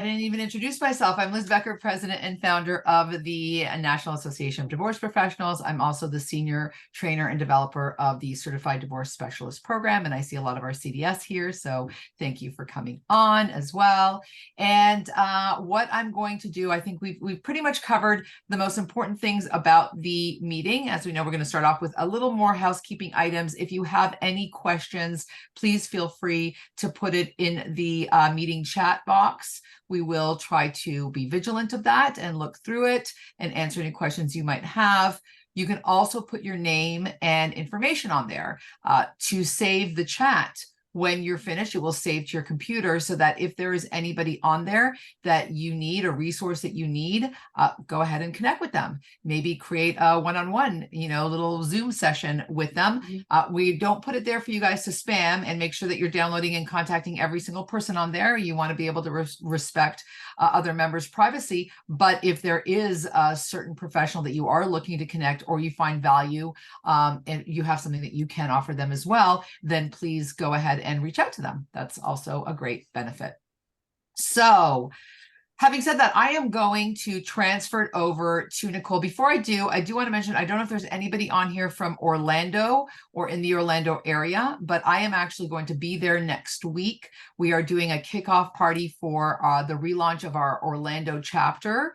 I didn't even introduce myself. I'm Liz Becker, president and founder of the National Association of Divorce Professionals. I'm also the senior trainer and developer of the Certified Divorce Specialist program, and I see a lot of our CDS here, so thank you for coming on as well. And what I'm going to do, I think we've pretty much covered the most important things about the meeting. As we know, we're going to start off with a little more housekeeping items. If you have any questions, please feel free to put it in the meeting chat box. We will try to be vigilant of that and look through it and answer any questions you might have. You can also put your name and information on there to save the chat. When you're finished, it will save to your computer so that if there is anybody on there that you need, a resource that you need, go ahead and connect with them. Maybe create a one-on-one, little Zoom session with them. We don't put it there for you guys to spam, and make sure that you're downloading and contacting every single person on there. You want to be able to respect other members' privacy. But if there is a certain professional that you are looking to connect, or you find value and you have something that you can offer them as well, then please go ahead and reach out to them. That's also a great benefit. So having said that, I am going to transfer it over to Nicole. Before I do want to mention, I don't know if there's anybody on here from Orlando or in the Orlando area, but I am actually going to be there next week. We are doing a kickoff party for the relaunch of our Orlando chapter.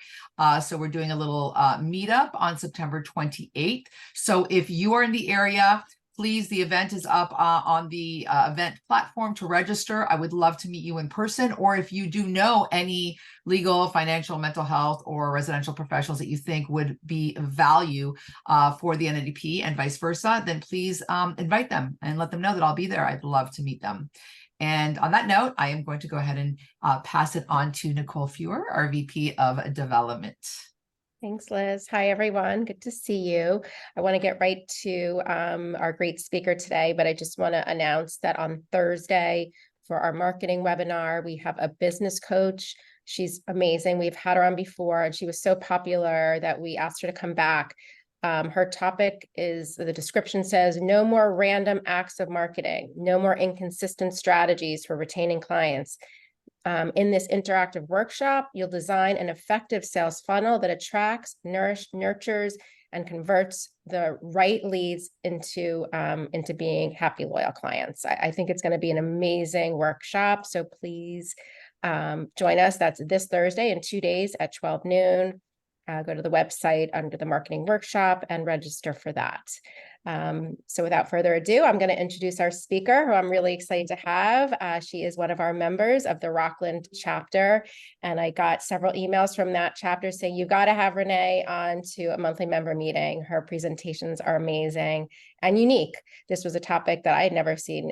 So we're doing a little meetup on September 28th. So if you are in the area, please, the event is up on the event platform to register. I would love to meet you in person, or if you do know any legal, financial, mental health, or residential professionals that you think would be of value for the NNDP and vice versa, then please invite them and let them know that I'll be there. I'd love to meet them. And on that note, I am going to go ahead and pass it on to Nicole Fewer, our VP of Development. Thanks, Liz. Hi, everyone. Good to see you. I want to get right to our great speaker today, but I just want to announce that on Thursday for our marketing webinar, we have a business coach. She's amazing. We've had her on before, and she was so popular that we asked her to come back. Her topic is, the description says, no more random acts of marketing, no more inconsistent strategies for retaining clients. In this interactive workshop, you'll design an effective sales funnel that attracts, nurtures, and converts the right leads into being happy, loyal clients. I think it's going to be an amazing workshop. So please join us. That's this Thursday in 2 days at 12 noon. Go to the website under the marketing workshop and register for that. So without further ado, I'm going to introduce our speaker, who I'm really excited to have. She is one of our members of the Rockland chapter, and I got several emails from that chapter saying, you got to have Renee on to a monthly member meeting. Her presentations are amazing and unique. This was a topic that I had never seen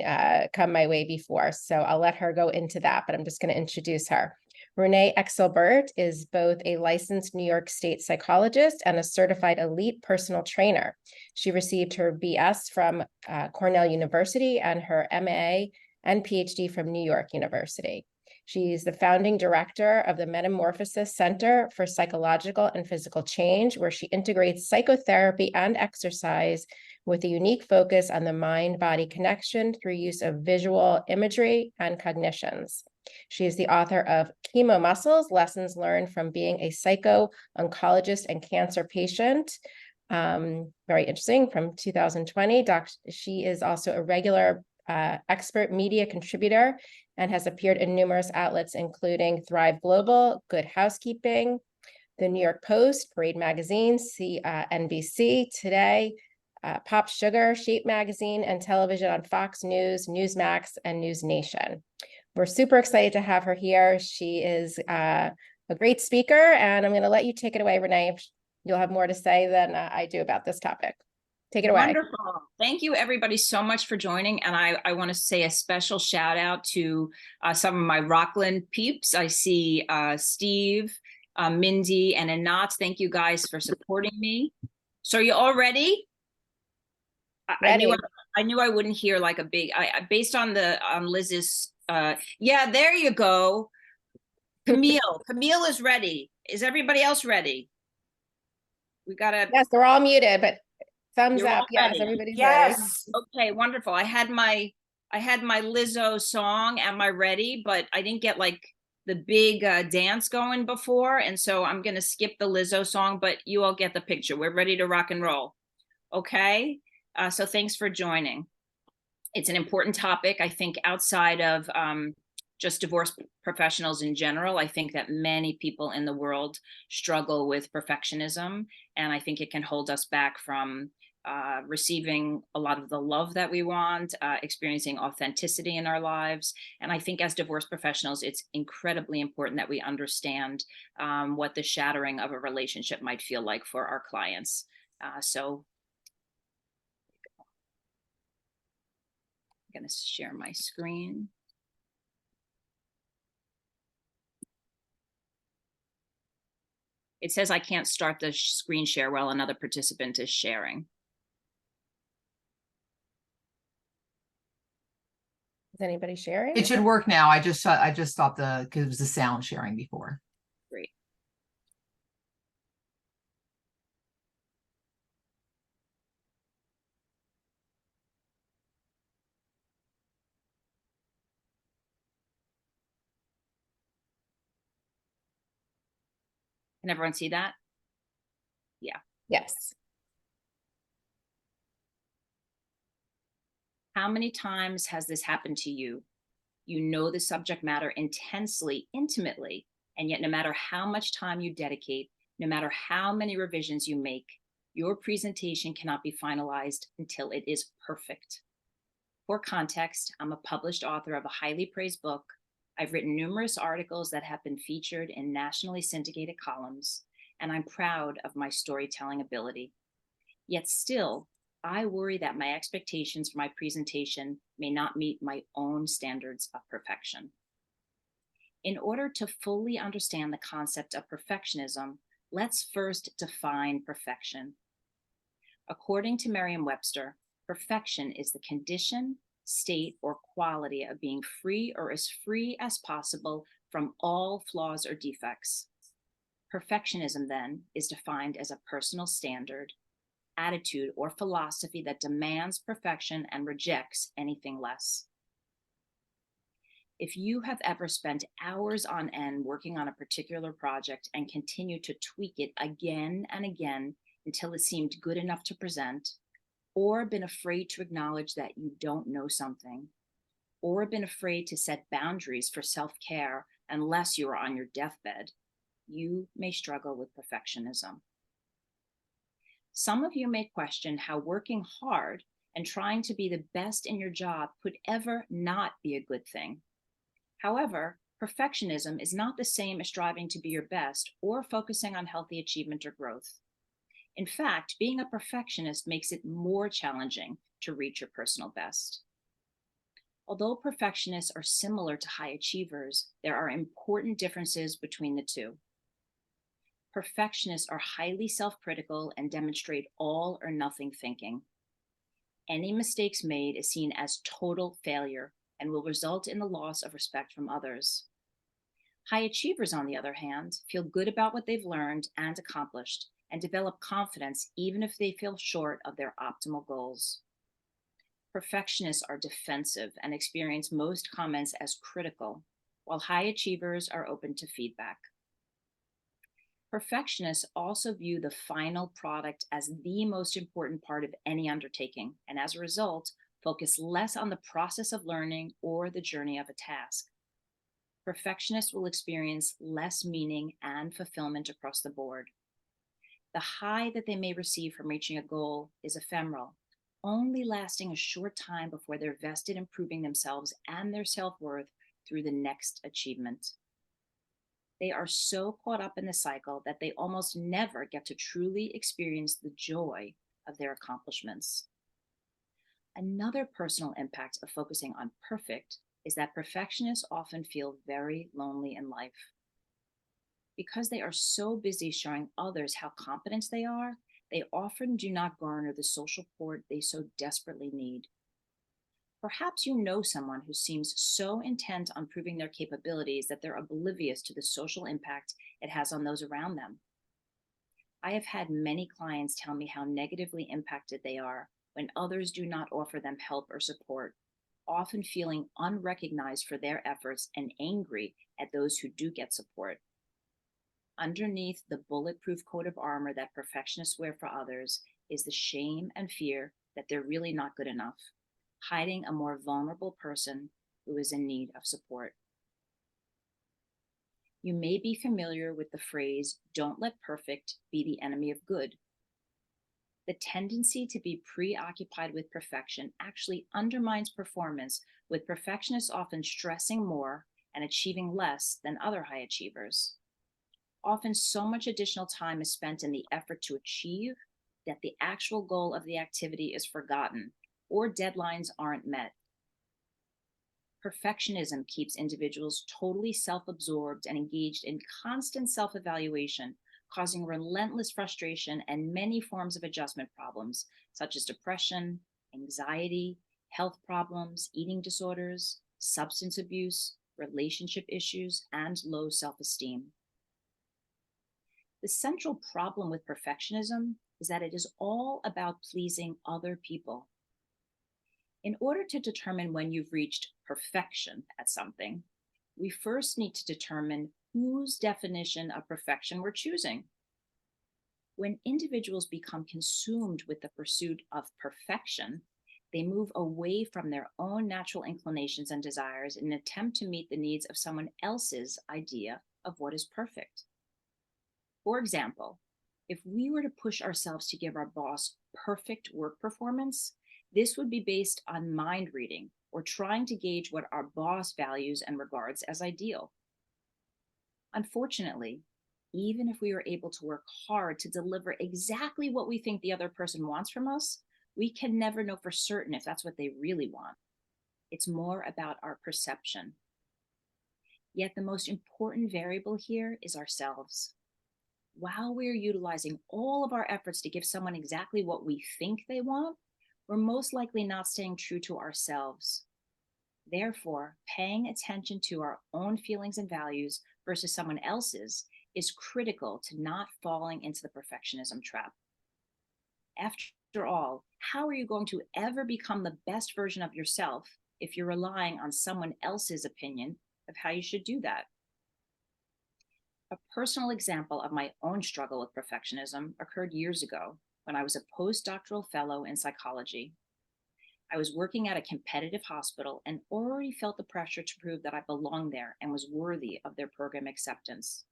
come my way before, so I'll let her go into that, but I'm just going to introduce her. Renee Exelbert is both a licensed New York State psychologist and a certified elite personal trainer. She received her BS from Cornell University and her MA and PhD from New York University. She's the founding director of the Metamorphosis Center for Psychological and Physical Change, where she integrates psychotherapy and exercise with a unique focus on the mind-body connection through use of visual imagery and cognitions. She is the author of Chemo Muscles, Lessons Learned from Being a Psycho-Oncologist and Cancer Patient. Very interesting, from 2020. She is also a regular expert media contributor and has appeared in numerous outlets, including Thrive Global, Good Housekeeping, The New York Post, Parade Magazine, NBC Today, Pop Sugar, Shape Magazine, and television on Fox News, Newsmax, and News Nation. We're super excited to have her here. She is a great speaker, and I'm going to let you take it away, Renee. You'll have more to say than I do about this topic. Take it away. Wonderful. Thank you, everybody, so much for joining. And I want to say a special shout out to some of my Rockland peeps. I see Steve, Mindy, and Anat. Thank you guys for supporting me. So are you all ready? Ready. I knew I wouldn't hear like a big, based on Liz's, yeah, there you go. Camille is ready. Is everybody else ready? We gotta. Yes, they're all muted, but thumbs You're up. Yes, ready. everybody's Yes. ready. Okay, wonderful. I had my Lizzo song. Am I ready? But I didn't get like the big dance going before, and so I'm going to skip the Lizzo song, but you all get the picture. We're ready to rock and roll. Okay, so thanks for joining. It's an important topic, I think, outside of just divorce professionals in general. I think that many people in the world struggle with perfectionism, and I think it can hold us back from receiving a lot of the love that we want, experiencing authenticity in our lives. And I think as divorce professionals, it's incredibly important that we understand what the shattering of a relationship might feel like for our clients. So I'm going to share my screen. It says I can't start the screen share while another participant is sharing. Is anybody sharing? It should work now. I just stopped because it was the sound sharing before. Great. Can everyone see that? Yeah. Yes. How many times has this happened to you? You know the subject matter intensely, intimately, and yet no matter how much time you dedicate, no matter how many revisions you make, your presentation cannot be finalized until it is perfect. For context, I'm a published author of a highly praised book. I've written numerous articles that have been featured in nationally syndicated columns, and I'm proud of my storytelling ability. Yet still, I worry that my expectations for my presentation may not meet my own standards of perfection. In order to fully understand the concept of perfectionism, let's first define perfection. According to Merriam-Webster, perfection is the condition, state, or quality of being free or as free as possible from all flaws or defects. Perfectionism, then, is defined as a personal standard, attitude, or philosophy that demands perfection and rejects anything less. If you have ever spent hours on end working on a particular project and continue to tweak it again and again until it seemed good enough to present, or been afraid to acknowledge that you don't know something, or been afraid to set boundaries for self-care unless you are on your deathbed, you may struggle with perfectionism. Some of you may question how working hard and trying to be the best in your job could ever not be a good thing. However, perfectionism is not the same as striving to be your best or focusing on healthy achievement or growth. In fact, being a perfectionist makes it more challenging to reach your personal best. Although perfectionists are similar to high achievers, there are important differences between the two. Perfectionists are highly self-critical and demonstrate all or nothing thinking. Any mistakes made is seen as total failure and will result in the loss of respect from others. High achievers, on the other hand, feel good about what they've learned and accomplished and develop confidence even if they feel short of their optimal goals. Perfectionists are defensive and experience most comments as critical, while high achievers are open to feedback. Perfectionists also view the final product as the most important part of any undertaking, and as a result, focus less on the process of learning or the journey of a task. Perfectionists will experience less meaning and fulfillment across the board. The high that they may receive from reaching a goal is ephemeral, only lasting a short time before they're vested in proving themselves and their self-worth through the next achievement. They are so caught up in the cycle that they almost never get to truly experience the joy of their accomplishments. Another personal impact of focusing on perfect is that perfectionists often feel very lonely in life. Because they are so busy showing others how competent they are, they often do not garner the social support they so desperately need. Perhaps you know someone who seems so intent on proving their capabilities that they're oblivious to the social impact it has on those around them. I have had many clients tell me how negatively impacted they are when others do not offer them help or support. often feeling unrecognized for their efforts and angry at those who do get support. Underneath the bulletproof coat of armor that perfectionists wear for others is the shame and fear that they're really not good enough, hiding a more vulnerable person who is in need of support. You may be familiar with the phrase, "Don't let perfect be the enemy of good." The tendency to be preoccupied with perfection actually undermines performance, with perfectionists often stressing more and achieving less than other high achievers. Often, so much additional time is spent in the effort to achieve that the actual goal of the activity is forgotten or deadlines aren't met. Perfectionism keeps individuals totally self-absorbed and engaged in constant self-evaluation, causing relentless frustration and many forms of adjustment problems, such as depression, anxiety, health problems, eating disorders, substance abuse, relationship issues, and low self-esteem. The central problem with perfectionism is that it is all about pleasing other people. In order to determine when you've reached perfection at something, we first need to determine whose definition of perfection we're choosing. When individuals become consumed with the pursuit of perfection, they move away from their own natural inclinations and desires in an attempt to meet the needs of someone else's idea of what is perfect. For example, if we were to push ourselves to give our boss perfect work performance, this would be based on mind reading or trying to gauge what our boss values and regards as ideal. Unfortunately, even if we are able to work hard to deliver exactly what we think the other person wants from us, we can never know for certain if that's what they really want. It's more about our perception. Yet the most important variable here is ourselves. While we're utilizing all of our efforts to give someone exactly what we think they want, we're most likely not staying true to ourselves. Therefore, paying attention to our own feelings and values versus someone else's is critical to not falling into the perfectionism trap. After all, how are you going to ever become the best version of yourself if you're relying on someone else's opinion of how you should do that? A personal example of my own struggle with perfectionism occurred years ago when I was a postdoctoral fellow in psychology. I was working at a competitive hospital and already felt the pressure to prove that I belonged there and was worthy of their program acceptance.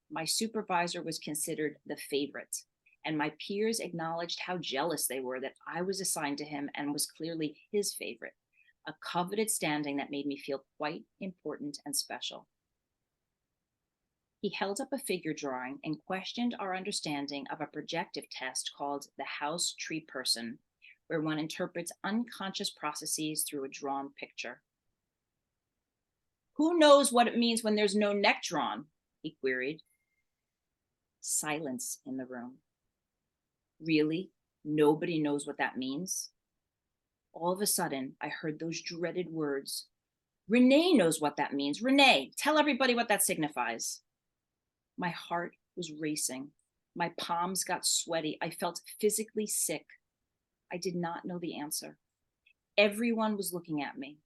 My supervisor was considered the favorite, and my peers acknowledged how jealous they were that I was assigned to him and was clearly his favorite, a coveted standing that made me feel quite important and special. He held up a figure drawing and questioned our understanding of a projective test called the house tree person, where one interprets unconscious processes through a drawn picture. "Who knows what it means when there's no neck drawn?" he queried. Silence in the room. Really? Nobody knows what that means? All of a sudden, I heard those dreaded words. "Renee knows what that means. Renee, tell everybody what that signifies." My heart was racing. My palms got sweaty. I felt physically sick. I did not know the answer. Everyone was looking at me.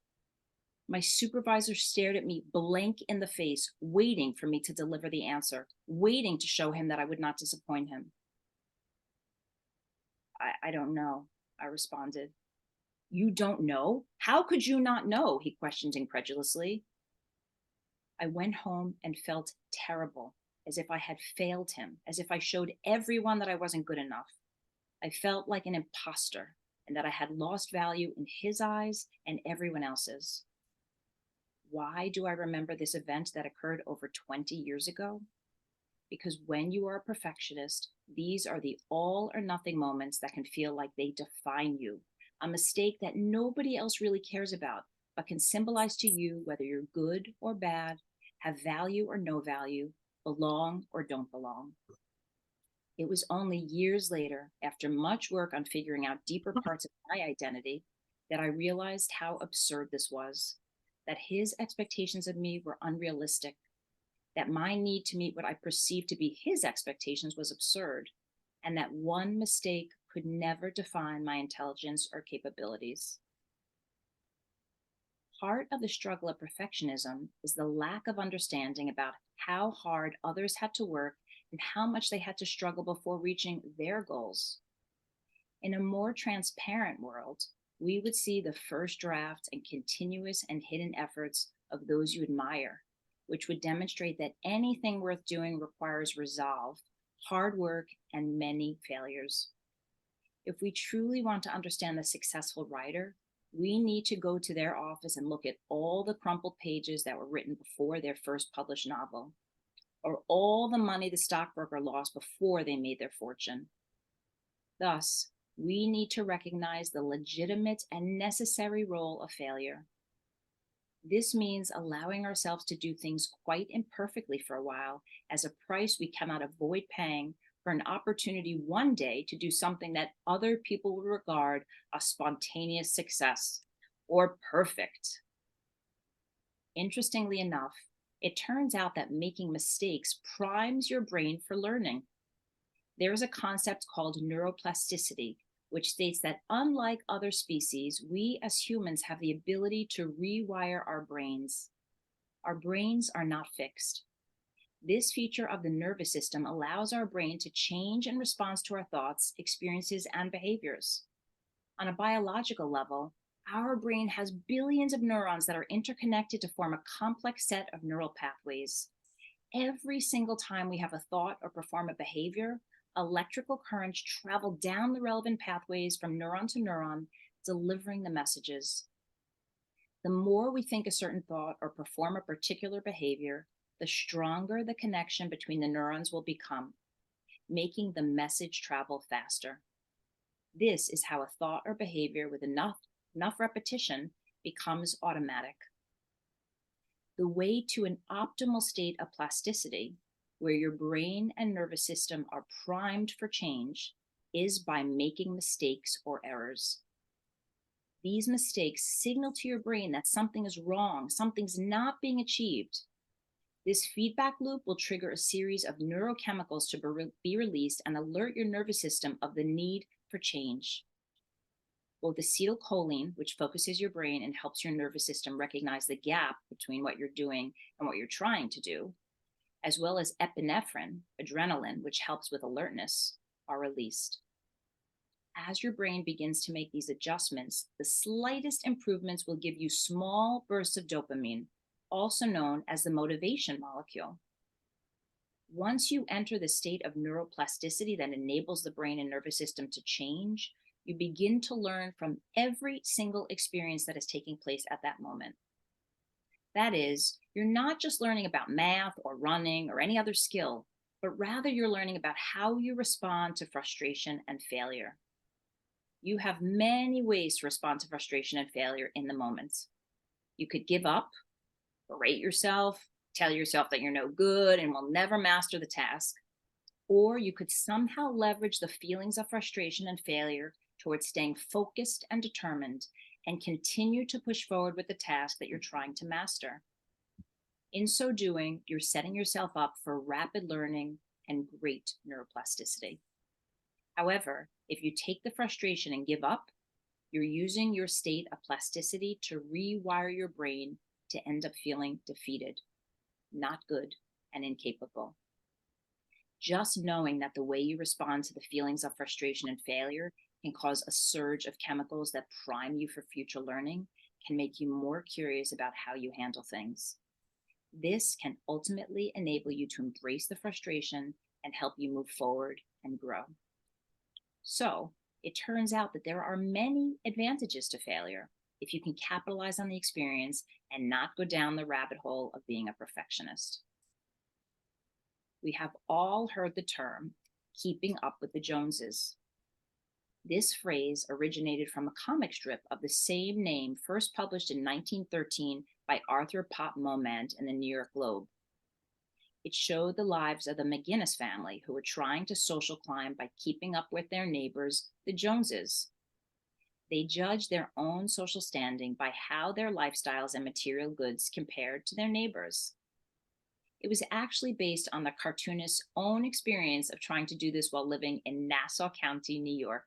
My supervisor stared at me blank in the face, waiting for me to deliver the answer, waiting to show him that I would not disappoint him. I don't know, I responded. "You don't know? How could you not know?" he questioned incredulously. I went home and felt terrible, as if I had failed him, as if I showed everyone that I wasn't good enough. I felt like an imposter and that I had lost value in his eyes and everyone else's. Why do I remember this event that occurred over 20 years ago? Because when you are a perfectionist, these are the all or nothing moments that can feel like they define you, a mistake that nobody else really cares about, but can symbolize to you whether you're good or bad, have value or no value, belong or don't belong. It was only years later, after much work on figuring out deeper parts of my identity, that I realized how absurd this was, that his expectations of me were unrealistic, that my need to meet what I perceived to be his expectations was absurd, and that one mistake could never define my intelligence or capabilities. Part of the struggle of perfectionism is the lack of understanding about how hard others had to work and how much they had to struggle before reaching their goals. In a more transparent world, we would see the first draft and continuous and hidden efforts of those you admire, which would demonstrate that anything worth doing requires resolve, hard work, and many failures. If we truly want to understand the successful writer, we need to go to their office and look at all the crumpled pages that were written before their first published novel, or all the money the stockbroker lost before they made their fortune. Thus, we need to recognize the legitimate and necessary role of failure. This means allowing ourselves to do things quite imperfectly for a while as a price we cannot avoid paying for an opportunity one day to do something that other people would regard a spontaneous success or perfect. Interestingly enough, it turns out that making mistakes primes your brain for learning. There is a concept called neuroplasticity, which states that unlike other species, we as humans have the ability to rewire our brains. Our brains are not fixed. This feature of the nervous system allows our brain to change in response to our thoughts, experiences, and behaviors. On a biological level, our brain has billions of neurons that are interconnected to form a complex set of neural pathways. Every single time we have a thought or perform a behavior, electrical currents travel down the relevant pathways from neuron to neuron, delivering the messages. The more we think a certain thought or perform a particular behavior, the stronger the connection between the neurons will become, making the message travel faster. This is how a thought or behavior with enough repetition becomes automatic. The way to an optimal state of plasticity, where your brain and nervous system are primed for change, is by making mistakes or errors. These mistakes signal to your brain that something is wrong, something's not being achieved. This feedback loop will trigger a series of neurochemicals to be released and alert your nervous system of the need for change. Both acetylcholine, which focuses your brain and helps your nervous system recognize the gap between what you're doing and what you're trying to do, as well as epinephrine, adrenaline, which helps with alertness, are released. As your brain begins to make these adjustments, the slightest improvements will give you small bursts of dopamine, also known as the motivation molecule. Once you enter the state of neuroplasticity that enables the brain and nervous system to change, you begin to learn from every single experience that is taking place at that moment. That is, you're not just learning about math or running or any other skill, but rather you're learning about how you respond to frustration and failure. You have many ways to respond to frustration and failure in the moment. You could give up, berate yourself, tell yourself that you're no good and will never master the task. Or you could somehow leverage the feelings of frustration and failure towards staying focused and determined and continue to push forward with the task that you're trying to master. In so doing, you're setting yourself up for rapid learning and great neuroplasticity. However, if you take the frustration and give up, you're using your state of plasticity to rewire your brain to end up feeling defeated, not good, and incapable. Just knowing that the way you respond to the feelings of frustration and failure can cause a surge of chemicals that prime you for future learning can make you more curious about how you handle things. This can ultimately enable you to embrace the frustration and help you move forward and grow. So, it turns out that there are many advantages to failure if you can capitalize on the experience and not go down the rabbit hole of being a perfectionist. We have all heard the term keeping up with the Joneses. This phrase originated from a comic strip of the same name first published in 1913 by Arthur Pop Momand in the New York Globe. It showed the lives of the McGinnis family who were trying to social climb by keeping up with their neighbors, the Joneses. They judged their own social standing by how their lifestyles and material goods compared to their neighbors. It was actually based on the cartoonist's own experience of trying to do this while living in Nassau County, New York.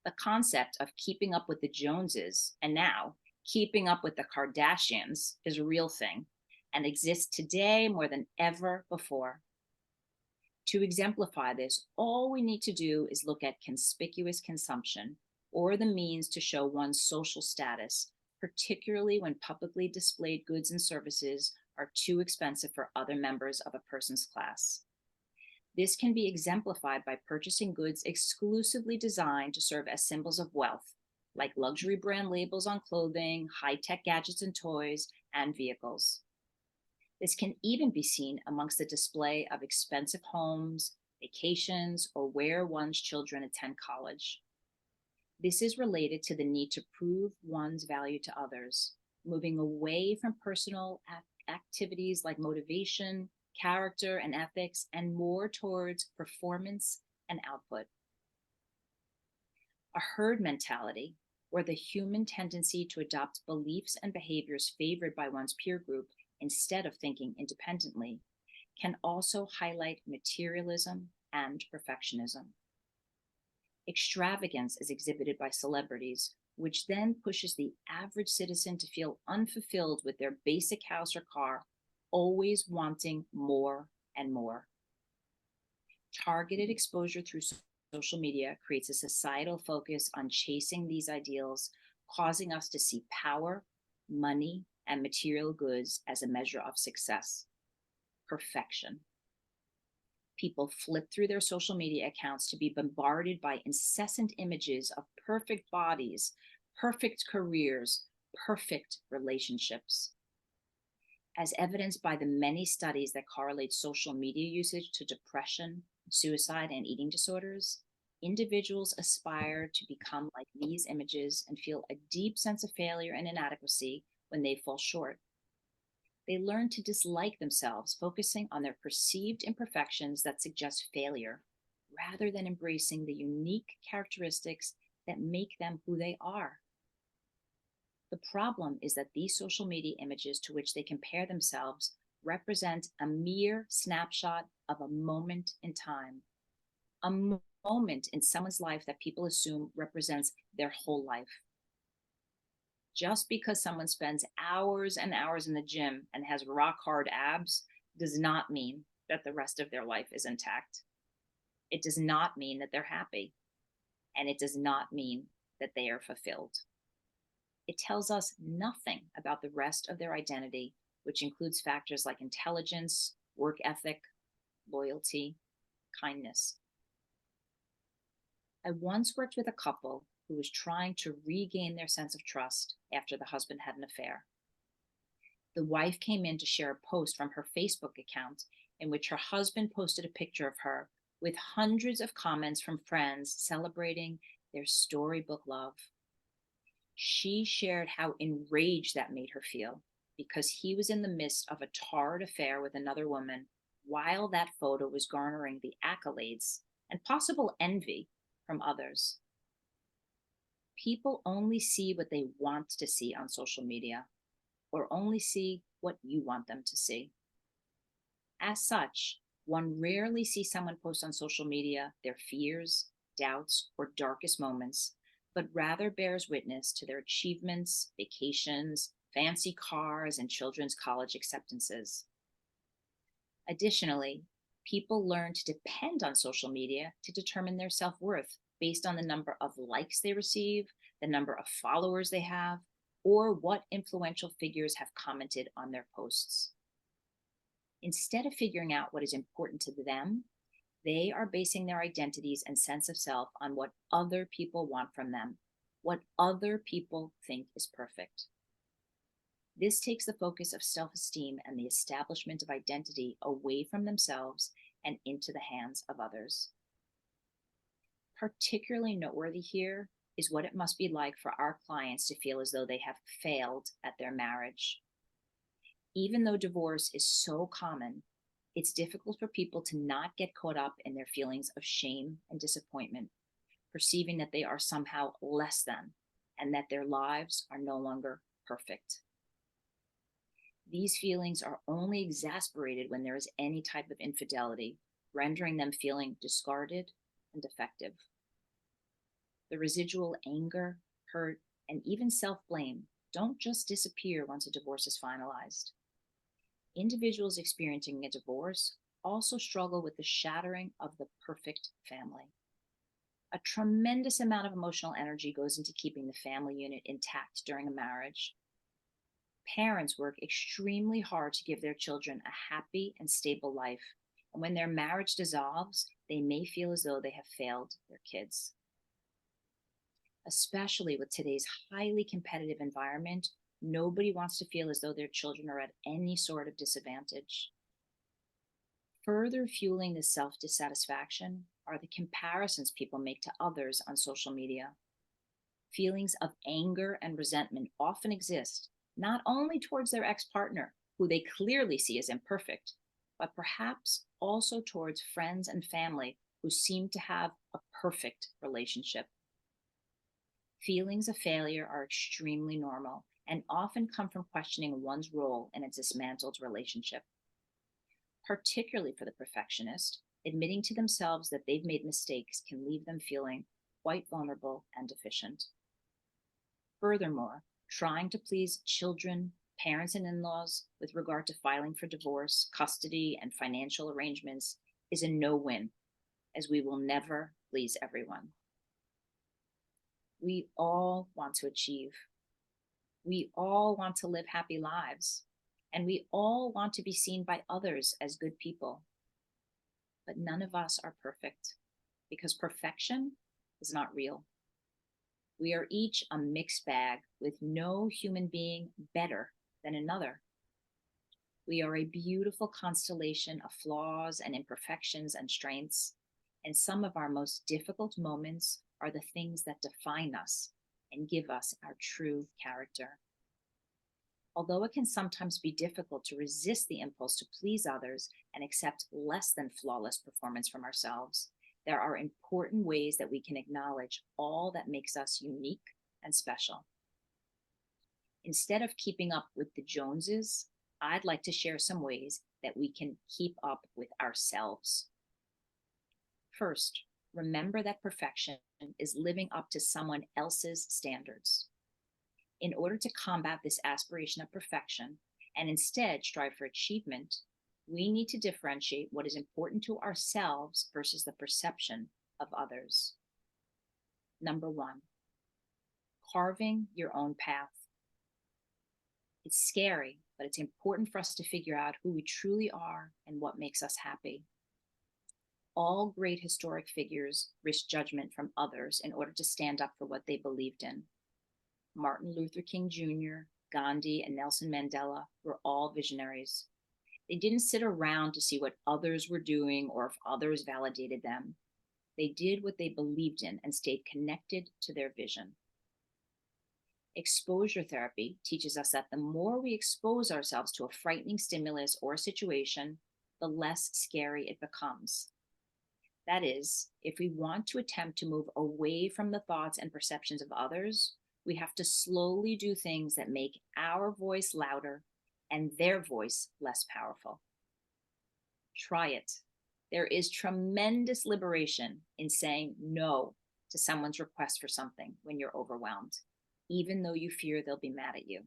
The concept of keeping up with the Joneses, and now Keeping up with the Kardashians is a real thing and exists today more than ever before. To exemplify this, all we need to do is look at conspicuous consumption, or the means to show one's social status, particularly when publicly displayed goods and services are too expensive for other members of a person's class. This can be exemplified by purchasing goods exclusively designed to serve as symbols of wealth, like luxury brand labels on clothing, high-tech gadgets and toys, and vehicles. This can even be seen amongst the display of expensive homes, vacations, or where one's children attend college. This is related to the need to prove one's value to others, moving away from personal activities like motivation, character, and ethics, and more towards performance and output. A herd mentality, or the human tendency to adopt beliefs and behaviors favored by one's peer group instead of thinking independently, can also highlight materialism and perfectionism. Extravagance is exhibited by celebrities, which then pushes the average citizen to feel unfulfilled with their basic house or car, always wanting more and more. Targeted exposure through social media creates a societal focus on chasing these ideals, causing us to see power, money, and material goods as a measure of success. Perfection. People flip through their social media accounts to be bombarded by incessant images of perfect bodies, perfect careers, perfect relationships. As evidenced by the many studies that correlate social media usage to depression, suicide, and eating disorders, individuals aspire to become like these images and feel a deep sense of failure and inadequacy when they fall short. They learn to dislike themselves, focusing on their perceived imperfections that suggest failure, rather than embracing the unique characteristics that make them who they are. The problem is that these social media images to which they compare themselves represent a mere snapshot of a moment in time, a moment in someone's life that people assume represents their whole life. Just because someone spends hours and hours in the gym and has rock hard abs does not mean that the rest of their life is intact. It does not mean that they're happy, and it does not mean that they are fulfilled. It tells us nothing about the rest of their identity, which includes factors like intelligence, work ethic, loyalty, kindness. I once worked with a couple who was trying to regain their sense of trust after the husband had an affair. The wife came in to share a post from her Facebook account in which her husband posted a picture of her with hundreds of comments from friends celebrating their storybook love. She shared how enraged that made her feel because he was in the midst of a torrid affair with another woman while that photo was garnering the accolades and possible envy from others. People only see what they want to see on social media, or only see what you want them to see. As such, one rarely sees someone post on social media their fears, doubts, or darkest moments, but rather bears witness to their achievements, vacations, fancy cars, and children's college acceptances. Additionally, people learn to depend on social media to determine their self-worth based on the number of likes they receive, the number of followers they have, or what influential figures have commented on their posts. Instead of figuring out what is important to them, they are basing their identities and sense of self on what other people want from them, what other people think is perfect. This takes the focus of self-esteem and the establishment of identity away from themselves and into the hands of others. Particularly noteworthy here is what it must be like for our clients to feel as though they have failed at their marriage. Even though divorce is so common, it's difficult for people to not get caught up in their feelings of shame and disappointment, perceiving that they are somehow less than and that their lives are no longer perfect. These feelings are only exasperated when there is any type of infidelity, rendering them feeling discarded and defective. The residual anger, hurt, and even self-blame don't just disappear once a divorce is finalized. Individuals experiencing a divorce also struggle with the shattering of the perfect family. A tremendous amount of emotional energy goes into keeping the family unit intact during a marriage. Parents work extremely hard to give their children a happy and stable life, and when their marriage dissolves, they may feel as though they have failed their kids. Especially with today's highly competitive environment, nobody wants to feel as though their children are at any sort of disadvantage. Further fueling this self-dissatisfaction are the comparisons people make to others on social media. Feelings of anger and resentment often exist, not only towards their ex-partner, who they clearly see as imperfect, but perhaps also towards friends and family who seem to have a perfect relationship. Feelings of failure are extremely normal and often come from questioning one's role in a dismantled relationship. Particularly for the perfectionist, admitting to themselves that they've made mistakes can leave them feeling quite vulnerable and deficient. Furthermore, trying to please children, parents, and in-laws with regard to filing for divorce, custody, and financial arrangements is a no-win, as we will never please everyone. We all want to achieve. We all want to live happy lives, and we all want to be seen by others as good people. But none of us are perfect, because perfection is not real. We are each a mixed bag with no human being better than another. We are a beautiful constellation of flaws and imperfections and strengths, and some of our most difficult moments are the things that define us and give us our true character. Although it can sometimes be difficult to resist the impulse to please others and accept less than flawless performance from ourselves, there are important ways that we can acknowledge all that makes us unique and special. Instead of keeping up with the Joneses, I'd like to share some ways that we can keep up with ourselves. First, remember that perfection is living up to someone else's standards. In order to combat this aspiration of perfection and instead strive for achievement, we need to differentiate what is important to ourselves versus the perception of others. Number one, carving your own path. It's scary, but it's important for us to figure out who we truly are and what makes us happy. All great historic figures risked judgment from others in order to stand up for what they believed in. Martin Luther King Jr., Gandhi, and Nelson Mandela were all visionaries. They didn't sit around to see what others were doing or if others validated them. They did what they believed in and stayed connected to their vision. Exposure therapy teaches us that the more we expose ourselves to a frightening stimulus or situation, the less scary it becomes. That is, if we want to attempt to move away from the thoughts and perceptions of others, we have to slowly do things that make our voice louder and their voice less powerful. Try it. There is tremendous liberation in saying no to someone's request for something when you're overwhelmed, even though you fear they'll be mad at you.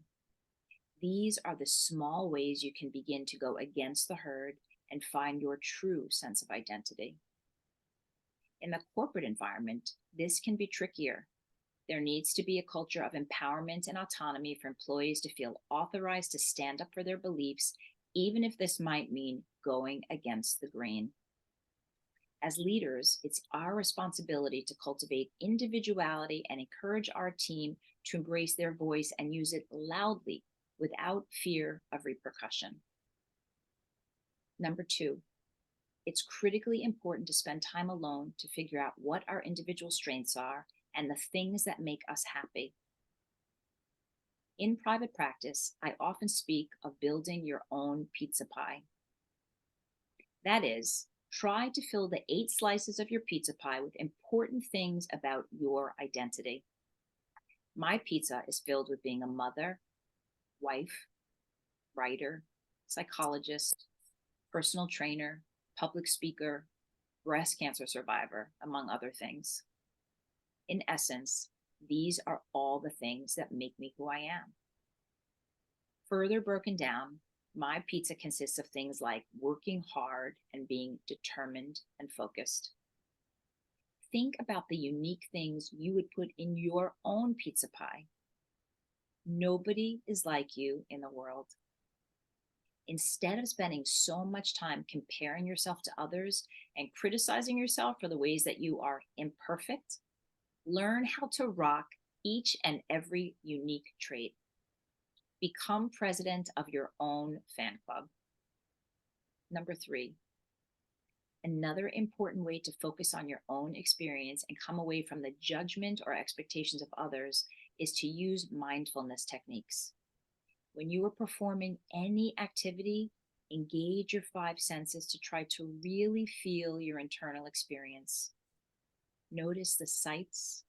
These are the small ways you can begin to go against the herd and find your true sense of identity. In the corporate environment, this can be trickier. There needs to be a culture of empowerment and autonomy for employees to feel authorized to stand up for their beliefs, even if this might mean going against the grain. As leaders, it's our responsibility to cultivate individuality and encourage our team to embrace their voice and use it loudly without fear of repercussion. Number two, it's critically important to spend time alone to figure out what our individual strengths are and the things that make us happy. In private practice, I often speak of building your own pizza pie. That is, try to fill the 8 slices of your pizza pie with important things about your identity. My pizza is filled with being a mother, wife, writer, psychologist, personal trainer, public speaker, breast cancer survivor, among other things. In essence, these are all the things that make me who I am. Further broken down, my pizza consists of things like working hard and being determined and focused. Think about the unique things you would put in your own pizza pie. Nobody is like you in the world. Instead of spending so much time comparing yourself to others and criticizing yourself for the ways that you are imperfect, learn how to rock each and every unique trait. Become president of your own fan club. Number 3, another important way to focus on your own experience and come away from the judgment or expectations of others is to use mindfulness techniques. When you are performing any activity, engage your 5 senses to try to really feel your internal experience. Notice the sights,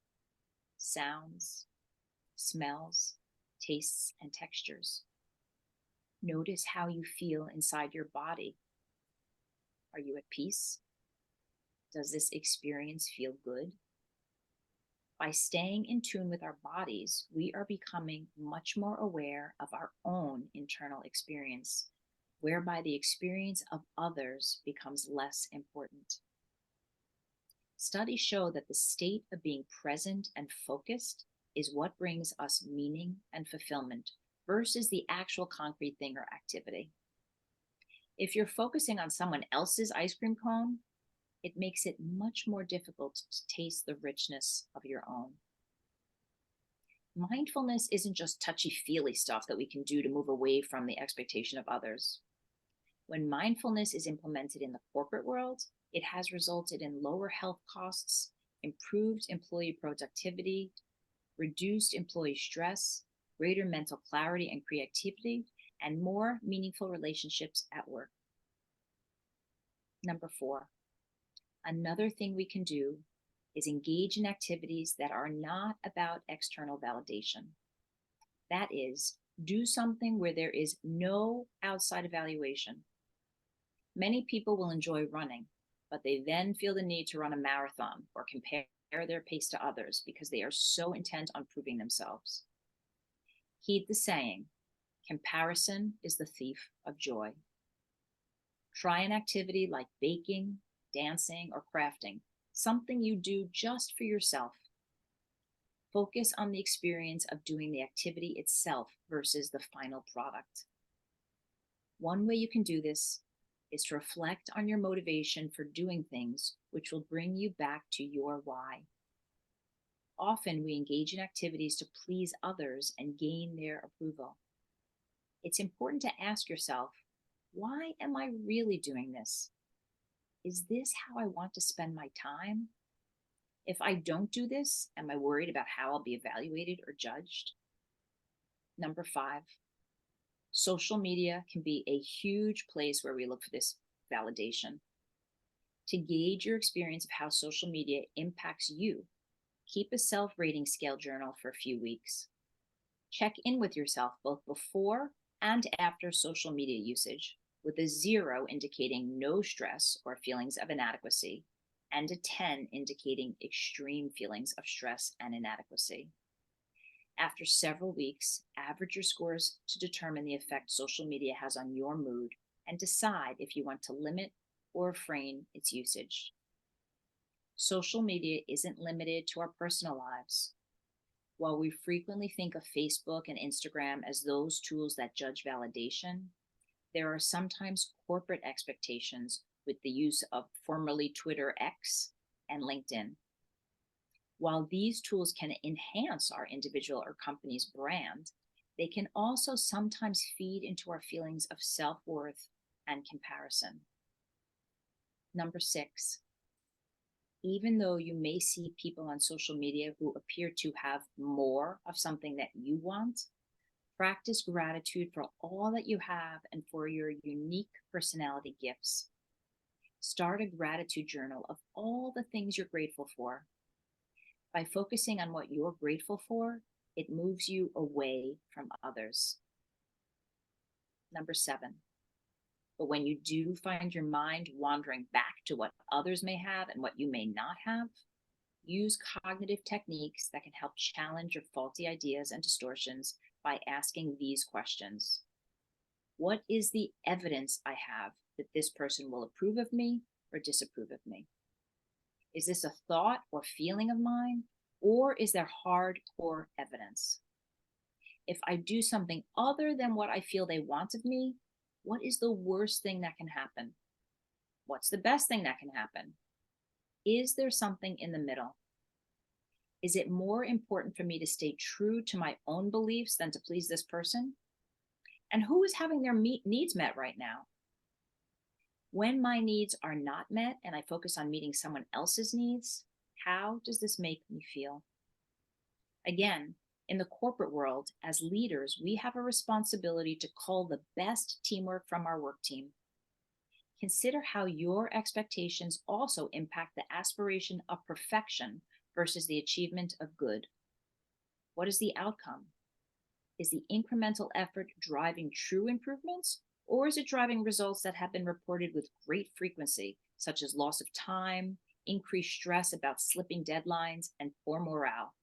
sounds, smells, tastes, and textures. Notice how you feel inside your body. Are you at peace? Does this experience feel good? By staying in tune with our bodies, we are becoming much more aware of our own internal experience, whereby the experience of others becomes less important. Studies show that the state of being present and focused is what brings us meaning and fulfillment versus the actual concrete thing or activity. If you're focusing on someone else's ice cream cone, it makes it much more difficult to taste the richness of your own. Mindfulness isn't just touchy-feely stuff that we can do to move away from the expectation of others. When mindfulness is implemented in the corporate world, it has resulted in lower health costs, improved employee productivity, reduced employee stress, greater mental clarity and creativity, and more meaningful relationships at work. Number 4, another thing we can do is engage in activities that are not about external validation. That is, do something where there is no outside evaluation. Many people will enjoy running, but they then feel the need to run a marathon or compare their pace to others because they are so intent on proving themselves. Heed the saying, comparison is the thief of joy. Try an activity like baking, dancing, or crafting, something you do just for yourself. Focus on the experience of doing the activity itself versus the final product. One way you can do this is to reflect on your motivation for doing things, which will bring you back to your why. Often we engage in activities to please others and gain their approval. It's important to ask yourself, why am I really doing this? Is this how I want to spend my time? If I don't do this, am I worried about how I'll be evaluated or judged? Number 5, social media can be a huge place where we look for this validation. To gauge your experience of how social media impacts you, keep a self-rating scale journal for a few weeks. Check in with yourself both before and after social media usage, with a 0 indicating no stress or feelings of inadequacy, and a 10 indicating extreme feelings of stress and inadequacy. After several weeks, average your scores to determine the effect social media has on your mood and decide if you want to limit or refrain its usage. Social media isn't limited to our personal lives. While we frequently think of Facebook and Instagram as those tools that judge validation, there are sometimes corporate expectations with the use of formerly Twitter X and LinkedIn. While these tools can enhance our individual or company's brand, they can also sometimes feed into our feelings of self-worth and comparison. Number 6, even though you may see people on social media who appear to have more of something that you want, practice gratitude for all that you have and for your unique personality gifts. Start a gratitude journal of all the things you're grateful for. By focusing on what you're grateful for, it moves you away from others. Number 7, but when you do find your mind wandering back to what others may have and what you may not have, use cognitive techniques that can help challenge your faulty ideas and distortions by asking these questions. What is the evidence I have that this person will approve of me or disapprove of me? Is this a thought or feeling of mine, or is there hardcore evidence? If I do something other than what I feel they want of me, what is the worst thing that can happen? What's the best thing that can happen? Is there something in the middle? Is it more important for me to stay true to my own beliefs than to please this person? And who is having their needs met right now? When my needs are not met and I focus on meeting someone else's needs, how does this make me feel? Again, in the corporate world, as leaders, we have a responsibility to cull the best teamwork from our work team. Consider how your expectations also impact the aspiration of perfection versus the achievement of good. What is the outcome? Is the incremental effort driving true improvements, or is it driving results that have been reported with great frequency, such as loss of time, increased stress about slipping deadlines, and poor morale?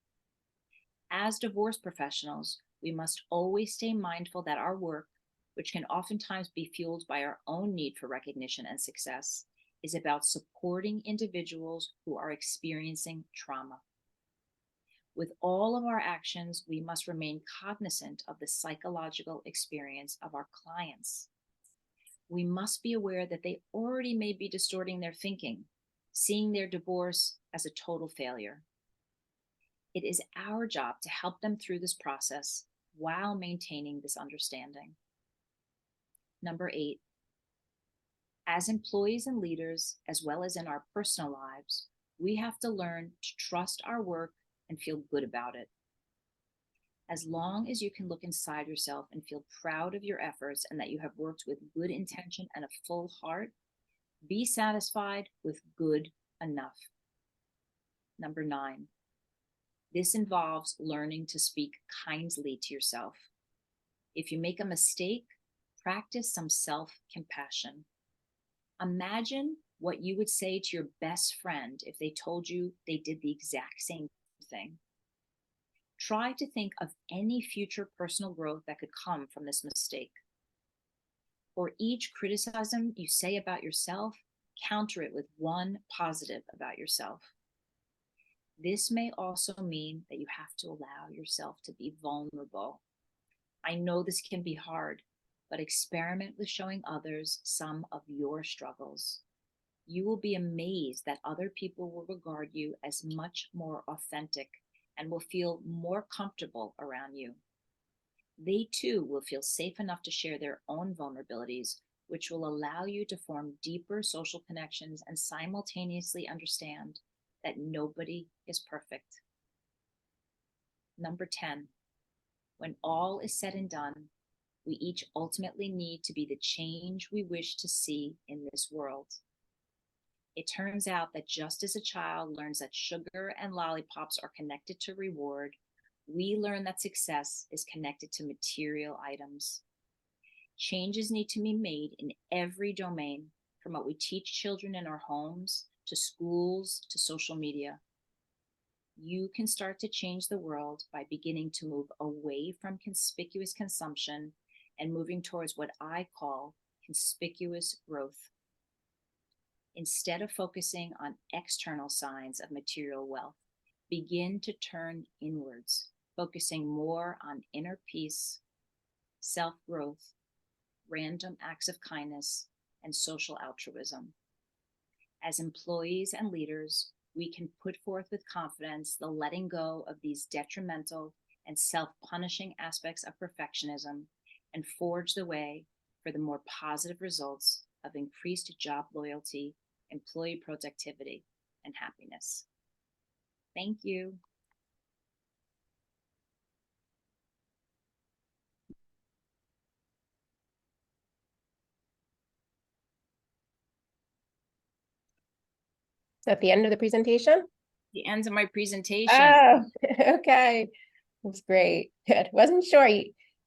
As divorce professionals, we must always stay mindful that our work, which can oftentimes be fueled by our own need for recognition and success, is about supporting individuals who are experiencing trauma. With all of our actions, we must remain cognizant of the psychological experience of our clients. We must be aware that they already may be distorting their thinking, seeing their divorce as a total failure. It is our job to help them through this process while maintaining this understanding. Number 8, as employees and leaders, as well as in our personal lives, we have to learn to trust our work and feel good about it. As long as you can look inside yourself and feel proud of your efforts and that you have worked with good intention and a full heart, be satisfied with good enough. Number 9, this involves learning to speak kindly to yourself. If you make a mistake, practice some self-compassion. Imagine what you would say to your best friend if they told you they did the exact same thing. Try to think of any future personal growth that could come from this mistake. For each criticism you say about yourself, counter it with one positive about yourself. This may also mean that you have to allow yourself to be vulnerable. I know this can be hard, but experiment with showing others some of your struggles. You will be amazed that other people will regard you as much more authentic and will feel more comfortable around you. They too will feel safe enough to share their own vulnerabilities, which will allow you to form deeper social connections and simultaneously understand that nobody is perfect. Number 10, when all is said and done, we each ultimately need to be the change we wish to see in this world. It turns out that just as a child learns that sugar and lollipops are connected to reward, we learn that success is connected to material items. Changes need to be made in every domain, from what we teach children in our homes, to schools, to social media. You can start to change the world by beginning to move away from conspicuous consumption and moving towards what I call conspicuous growth. Instead of focusing on external signs of material wealth, begin to turn inwards, focusing more on inner peace, self-growth, random acts of kindness, and social altruism. As employees and leaders, we can put forth with confidence the letting go of these detrimental and self-punishing aspects of perfectionism and forge the way for the more positive results of increased job loyalty, employee productivity, and happiness. Thank you. So at the end of the presentation? The end of my presentation. Oh, okay. That's great. Good. Wasn't sure.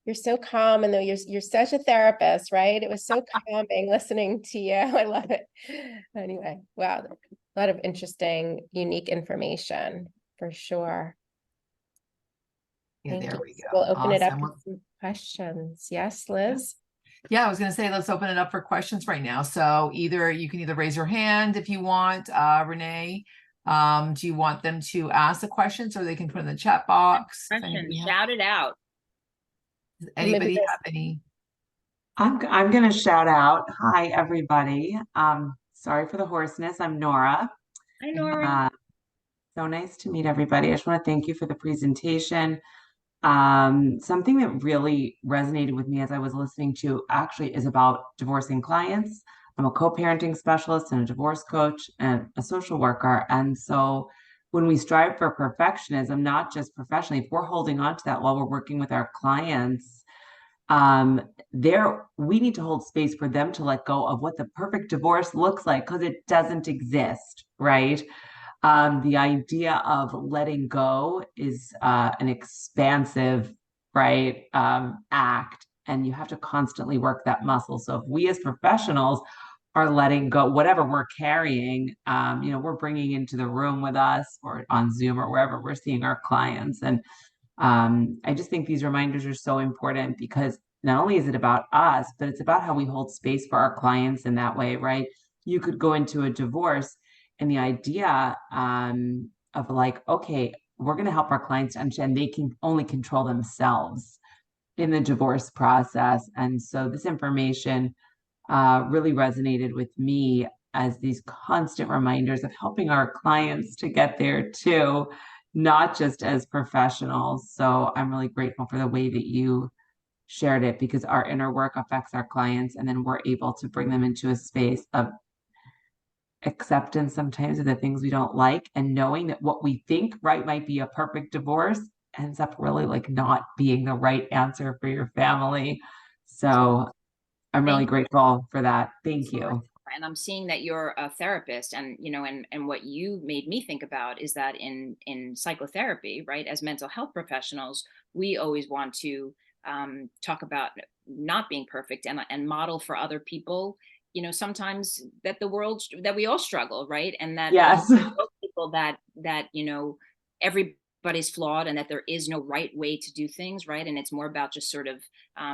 You're so calm, and though you're such a therapist, right? It was so calming listening to you. I love it. Anyway, wow, a lot of interesting, unique information for sure. Yeah, Thank there you. we go. We'll open it up Awesome. to some questions. Yes, Liz? Yeah, I was gonna say, let's open it up for questions right now. So you can either raise your hand if you want, Renee. Do you want them to ask the questions, or they can put in the chat box? If Question, anybody shout it out. anybody this- have any? I'm gonna shout out. Hi, everybody. Sorry for the hoarseness. I'm Nora. Hi, Nora. So nice to meet everybody. I just want to thank you for the presentation. Something that really resonated with me as I was listening to actually is about divorcing clients. I'm a co-parenting specialist and a divorce coach and a social worker. And so when we strive for perfectionism, not just professionally, if we're holding on to that while we're working with our clients, we need to hold space for them to let go of what the perfect divorce looks like, because it doesn't exist, right? The idea of letting go is an expansive, right, act, and you have to constantly work that muscle. So if we as professionals are letting go, whatever we're carrying, we're bringing into the room with us or on Zoom or wherever we're seeing our clients. And I just think these reminders are so important, because not only is it about us, but it's about how we hold space for our clients in that way, right? You could go into a divorce, and the idea of like, okay, we're going to help our clients to understand they can only control themselves in the divorce process. And so this information really resonated with me as these constant reminders of helping our clients to get there too, not just as professionals. So I'm really grateful for the way that you shared it, because our inner work affects our clients, and then we're able to bring them into a space of acceptance sometimes of the things we don't like, and knowing that what we think right might be a perfect divorce ends up really like not being the right answer for your family. So I'm really grateful for that. Thank you. And I'm seeing that you're a therapist, and and what you made me think about is that in psychotherapy, right, as mental health professionals, we always want to talk about not being perfect and model for other people, sometimes that that we all struggle, right, and that Yes. people that everybody's flawed, and that there is no right way to do things, right, and it's more about just sort of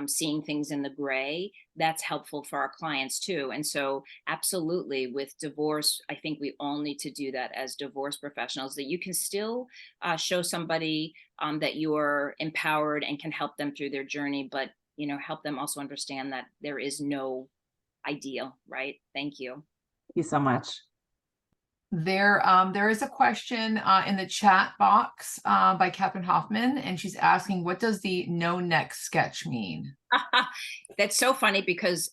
seeing things in the gray. That's helpful for our clients too. And so absolutely, with divorce, I think we all need to do that as divorce professionals, that you can still show somebody that you're empowered and can help them through their journey, but help them also understand that there is no ideal, right? Thank you. Thank you so much. There is a question in the chat box by Catherine Hoffman, and she's asking, what does the no next sketch mean? That's so funny, because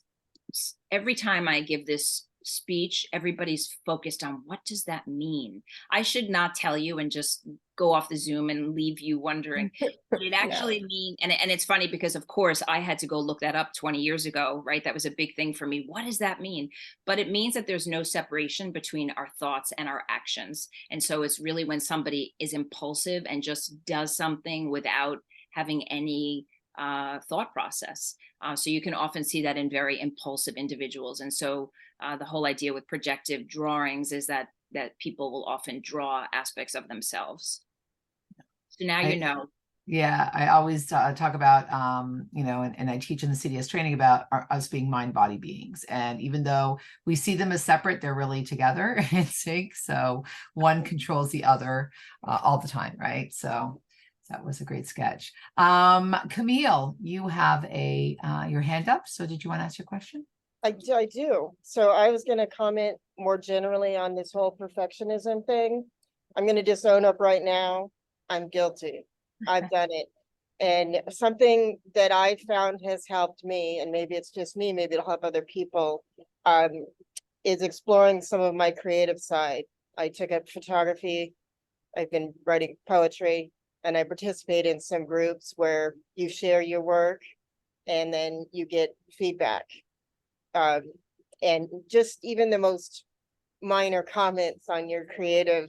every time I give this speech, everybody's focused on what does that mean. I should not tell you and just go off the Zoom and leave you wondering what it actually mean. And it's funny, because of course I had to go look that up 20 years ago, right? That was a big thing for me. What does that mean? But it means that there's no separation between our thoughts and our actions. And so it's really when somebody is impulsive and just does something without having any thought process. So you can often see that in very impulsive individuals. And so the whole idea with projective drawings is that people will often draw aspects of themselves. So now you know. Yeah, I always talk about, and I teach in the CDS training about us being mind-body beings. And even though we see them as separate, they're really together in sync. So one controls the other all the time, right? So that was a great sketch. Camille, you have your hand up. So did you want to ask your question? I do. So I was going to comment more generally on this whole perfectionism thing. I'm going to just own up right now. I'm guilty. I've done it. And something that I found has helped me, and maybe it's just me, maybe it'll help other people, is exploring some of my creative side. I took up photography. I've been writing poetry, and I participate in some groups where you share your work and then you get feedback. And just even the most minor comments on your creative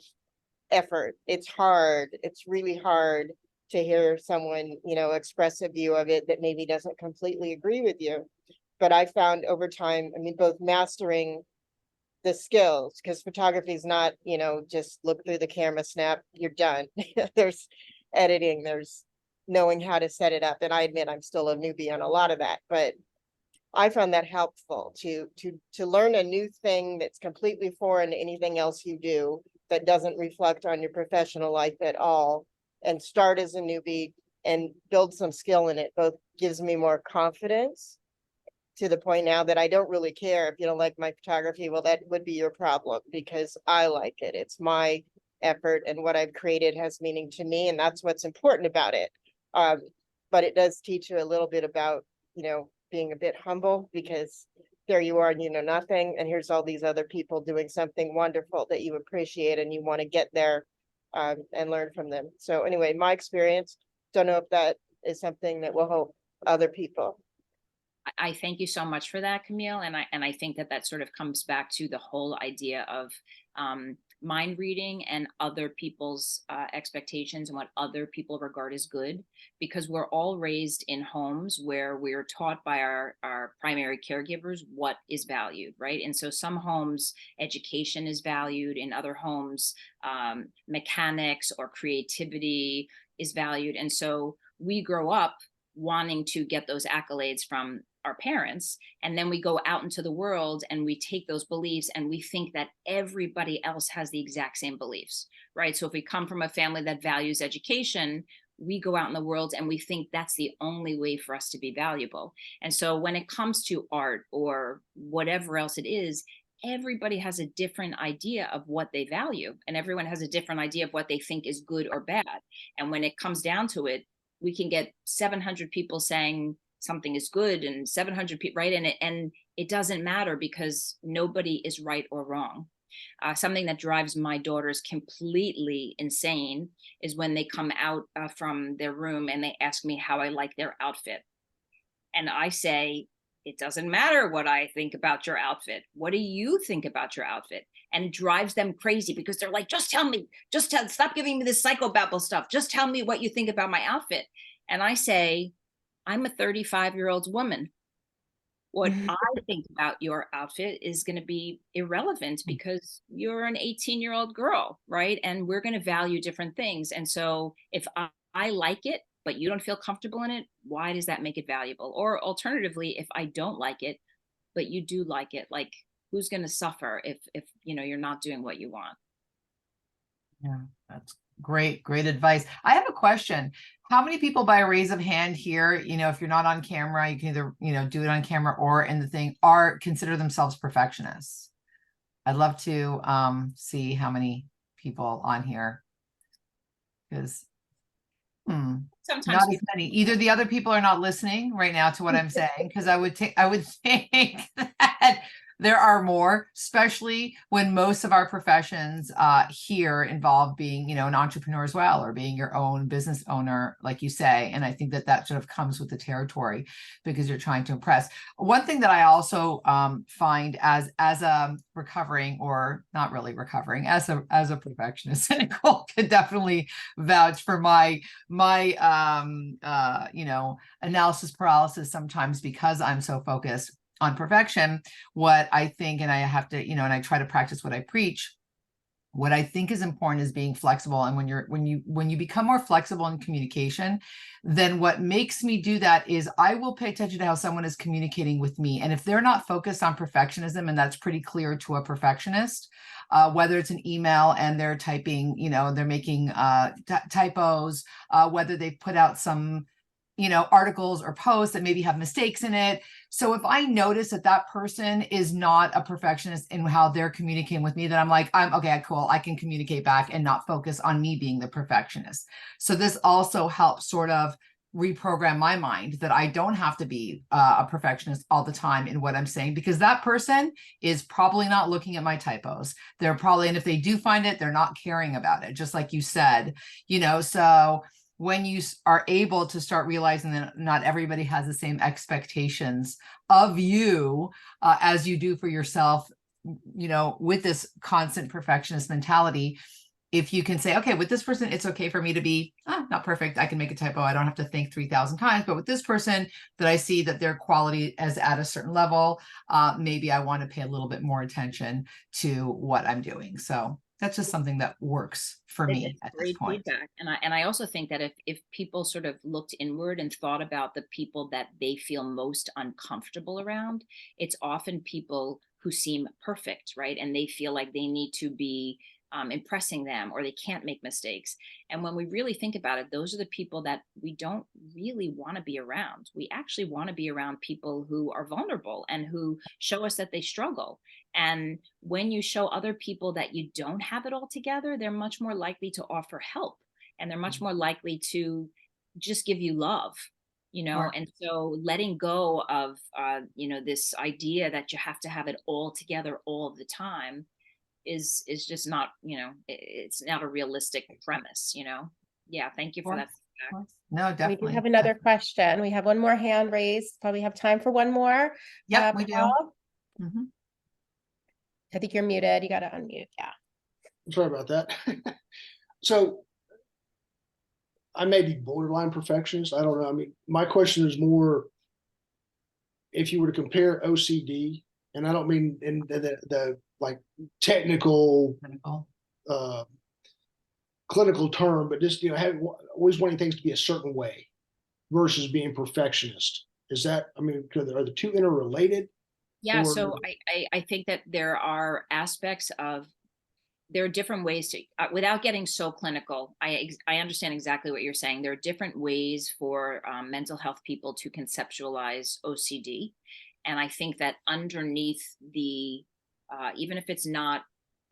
effort. It's hard. It's really hard to hear someone, express a view of it that maybe doesn't completely agree with you. But I found over time, both mastering the skills, because photography is not, just look through the camera, snap, you're done. There's editing, there's knowing how to set it up. And I admit I'm still a newbie on a lot of that, but I found that helpful to learn a new thing that's completely foreign to anything else you do, that doesn't reflect on your professional life at all, and start as a newbie and build some skill in it. Both gives me more confidence, to the point now that I don't really care if you don't like my photography. Well, that would be your problem, because I like it. It's my effort, and what I've created has meaning to me, and that's what's important about it. But it does teach you a little bit about, being a bit humble, because there you are and you know nothing, and here's all these other people doing something wonderful that you appreciate, and you want to get there and learn from them. So anyway, my experience, don't know if that is something that will help other people. I thank you so much for that, Camille, and I think that sort of comes back to the whole idea of mind reading and other people's expectations and what other people regard as good, because we're all raised in homes where we're taught by our primary caregivers what is valued, right? And so some homes education is valued, in other homes mechanics or creativity is valued, and so we grow up wanting to get those accolades from our parents, and then we go out into the world and we take those beliefs and we think that everybody else has the exact same beliefs, right? So if we come from a family that values education, we go out in the world and we think that's the only way for us to be valuable. And so when it comes to art or whatever else it is, everybody has a different idea of what they value, and everyone has a different idea of what they think is good or bad. And when it comes down to it, we can get 700 people saying something is good and 700 people, right? And it doesn't matter, because nobody is right or wrong. Something that drives my daughters completely insane is when they come out from their room and they ask me how I like their outfit. And I say, it doesn't matter what I think about your outfit. What do you think about your outfit? And it drives them crazy, because they're like, just tell me, stop giving me this psychobabble stuff. Just tell me what you think about my outfit. And I say, I'm a 35-year-old woman. What I think about your outfit is going to be irrelevant, because you're an 18-year-old girl, right? And we're going to value different things. And so if I like it, but you don't feel comfortable in it, why does that make it valuable? Or alternatively, if I don't like it, but you do like it, like, who's going to suffer if you're not doing what you want? Yeah, that's great advice. I have a question. How many people, by a raise of hand here, if you're not on camera, you can either do it on camera or in the thing, consider themselves perfectionists? I'd love to see how many people on here, because Sometimes not as many. Either the other people are not listening right now to what I'm saying, because I would think that there are more, especially when most of our professions here involve being, an entrepreneur as well, or being your own business owner, like you say. And I think that sort of comes with the territory, because you're trying to impress. One thing that I also find as a recovering, or not really recovering, as a perfectionist, and Nicole could definitely vouch for my analysis paralysis sometimes, because I'm so focused on perfection. What I think, and I have to, and I try to practice what I preach, what I think is important is being flexible. And when you become more flexible in communication, then what makes me do that is I will pay attention to how someone is communicating with me. And if they're not focused on perfectionism, and that's pretty clear to a perfectionist, whether it's an email and they're typing, they're making typos, whether they put out some articles or posts that maybe have mistakes in it. So if I notice that person is not a perfectionist in how they're communicating with me, then I'm like, I'm okay, cool. I can communicate back and not focus on me being the perfectionist. So this also helps sort of reprogram my mind that I don't have to be a perfectionist all the time in what I'm saying, because that person is probably not looking at my typos. They're probably, and if they do find it, they're not caring about it, just like you said, so when you are able to start realizing that not everybody has the same expectations of you as you do for yourself, with this constant perfectionist mentality, if you can say, okay, with this person, it's okay for me to be not perfect. I can make a typo. I don't have to think 3,000 times. But with this person that I see that their quality is at a certain level, maybe I want to pay a little bit more attention to what I'm doing. So that's just something that works for me It's at this great point. feedback. And I also think that if people sort of looked inward and thought about the people that they feel most uncomfortable around, it's often people who seem perfect, right? And they feel like they need to be impressing them, or they can't make mistakes. And when we really think about it, those are the people that we don't really want to be around. We actually want to be around people who are vulnerable and who show us that they struggle. And when you show other people that you don't have it all together, they're much more likely to offer help, and they're much more likely to just give you love, Sure. And so letting go of, this idea that you have to have it all together all the time is just not, it's not a realistic premise. Yeah. Thank you for that feedback. No, We definitely. do have another question. We have one more hand raised. Probably have time for one more. Yep, we do. Paul, Mhm. I think you're muted. You got to unmute. Yeah. Sorry about that. So I may be borderline perfectionist. I don't know. I mean, my question is more if you were to compare OCD, and I don't mean in the like technical Clinical. clinical term, but just always wanting things to be a certain way versus being perfectionist. Is that, I mean, are the two interrelated? Yeah. Or- So I think that there are aspects of, there are different ways to, without getting so clinical, I understand exactly what you're saying. There are different ways for mental health people to conceptualize OCD. And I think that underneath the, even if it's not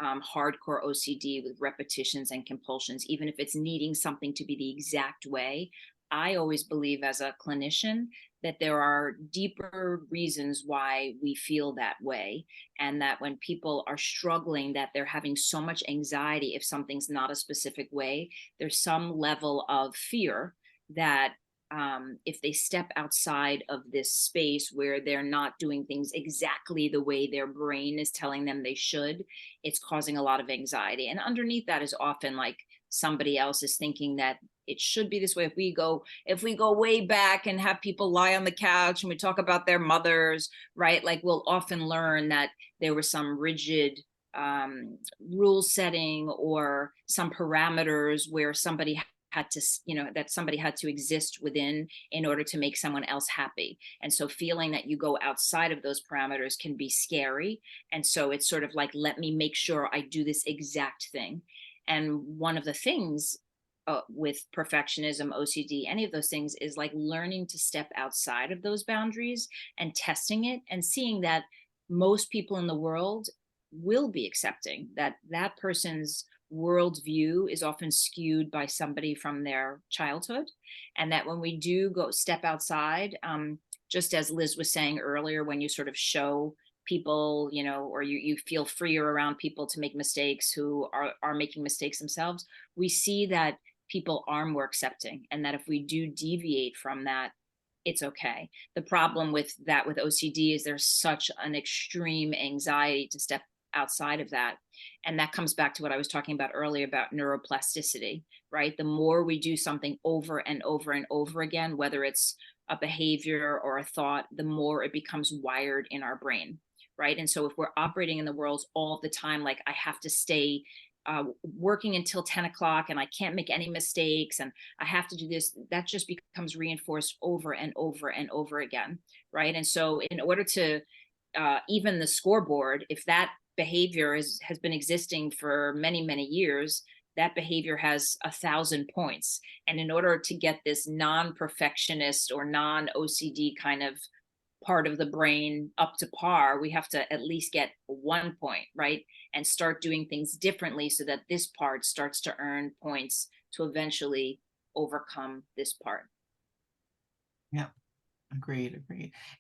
hardcore OCD with repetitions and compulsions, even if it's needing something to be the exact way, I always believe as a clinician that there are deeper reasons why we feel that way. And that when people are struggling, that they're having so much anxiety if something's not a specific way, there's some level of fear that if they step outside of this space where they're not doing things exactly the way their brain is telling them they should, it's causing a lot of anxiety. And underneath that is often like somebody else is thinking that it should be this way. If we go way back and have people lie on the couch and we talk about their mothers, right? Like we'll often learn that there was some rigid rule setting or some parameters where somebody had to, that somebody had to exist within in order to make someone else happy. And so feeling that you go outside of those parameters can be scary. And so it's sort of like, let me make sure I do this exact thing. And one of the things with perfectionism, OCD, any of those things is like learning to step outside of those boundaries and testing it and seeing that most people in the world will be accepting that that person's worldview is often skewed by somebody from their childhood. And that when we do go step outside, just as Liz was saying earlier, when you sort of show people, or you feel freer around people to make mistakes who are making mistakes themselves, we see that people are more accepting, and that if we do deviate from that, it's okay. The problem with that with OCD is there's such an extreme anxiety to step outside of that. And that comes back to what I was talking about earlier about neuroplasticity, right? The more we do something over and over and over again, whether it's a behavior or a thought, the more it becomes wired in our brain, right? And so if we're operating in the world all the time, like I have to stay working until 10 o'clock and I can't make any mistakes and I have to do this, that just becomes reinforced over and over and over again, right? And so in order to even the scoreboard, if that behavior has been existing for many, many years, that behavior has 1,000 points. And in order to get this non-perfectionist or non-OCD kind of part of the brain up to par, we have to at least get 1 point, right? And start doing things differently so that this part starts to earn points to eventually overcome this part. Yeah. Agreed.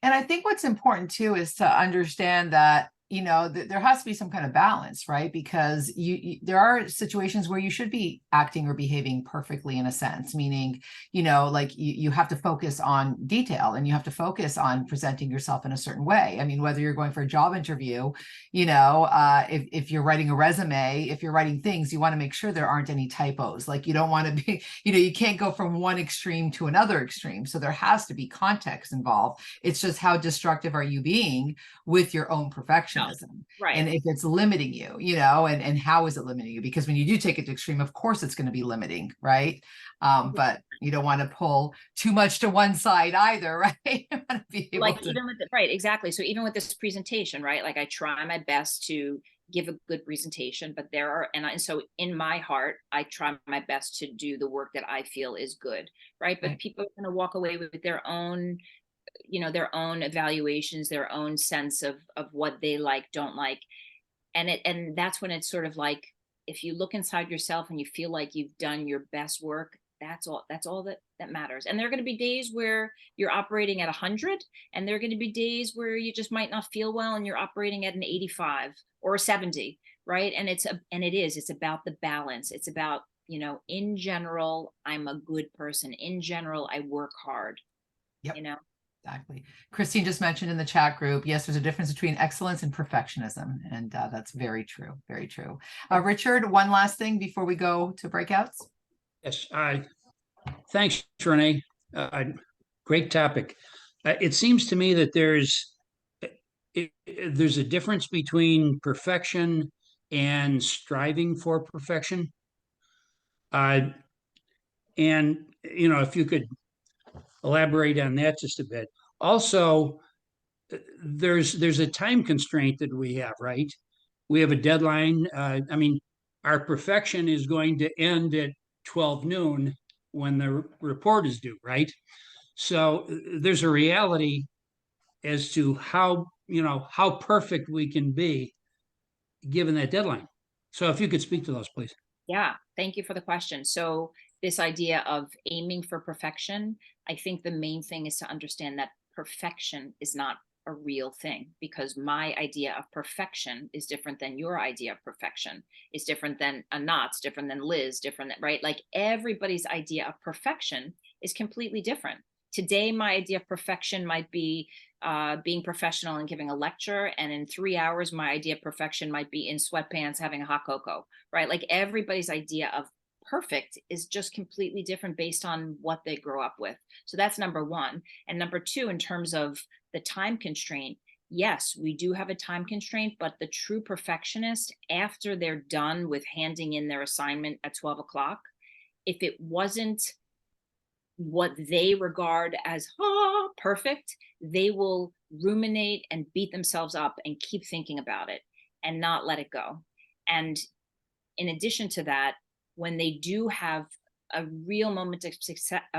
And I think what's important too is to understand that there has to be some kind of balance, right? Because there are situations where you should be acting or behaving perfectly in a sense, meaning, like you have to focus on detail and you have to focus on presenting yourself in a certain way. I mean, whether you're going for a job interview, if you're writing a resume, if you're writing things, you want to make sure there aren't any typos. Like you don't want to be, you can't go from one extreme to another extreme. So there has to be context involved. It's just how destructive are you being with your own perfectionism, Right. and if it's limiting you, and how is it limiting you? Because when you do take it to extreme, of course it's going to be limiting, right? But you don't want to pull too much to one side either, right? You want to be able Like to... even with right, exactly. So even with this presentation, right? Like I try my best to give a good presentation, but there are, and so in my heart, I try my best to do the work that I feel is good, right? But Right. people are going to walk away with their own, their own evaluations, their own sense of what they like, don't like. And that's when it's sort of like, if you look inside yourself and you feel like you've done your best work, that's all that matters. And there are going to be days where you're operating at 100, and there are going to be days where you just might not feel well and you're operating at an 85 or a 70, right? And it's about the balance. It's about, in general, I'm a good person. In general, I work hard. Yep. Exactly. Christine just mentioned in the chat group, yes, there's a difference between excellence and perfectionism. And that's very true. Very true. Richard, one last thing before we go to breakouts. Yes, thanks, Renee. Great topic. It seems to me that there's a difference between perfection and striving for perfection. And if you could elaborate on that just a bit. Also, there's a time constraint that we have, right? We have a deadline. I mean, our perfection is going to end at 12 noon when the report is due, right? So there's a reality as to how perfect we can be given that deadline. So if you could speak to those, please. Yeah, thank you for the question. So this idea of aiming for perfection, I think the main thing is to understand that perfection is not a real thing, because my idea of perfection is different than your idea of perfection, is different than Anat's, different than Liz, different than, right? Like everybody's idea of perfection is completely different. Today, my idea of perfection might be being professional and giving a lecture. And in 3 hours, my idea of perfection might be in sweatpants, having a hot cocoa, right? Like everybody's idea of perfect is just completely different based on what they grow up with. So that's number one. And number two, in terms of the time constraint, yes, we do have a time constraint, but the true perfectionist, after they're done with handing in their assignment at 12 o'clock, if it wasn't what they regard as perfect, they will ruminate and beat themselves up and keep thinking about it and not let it go. And in addition to that, when they do have a real moment of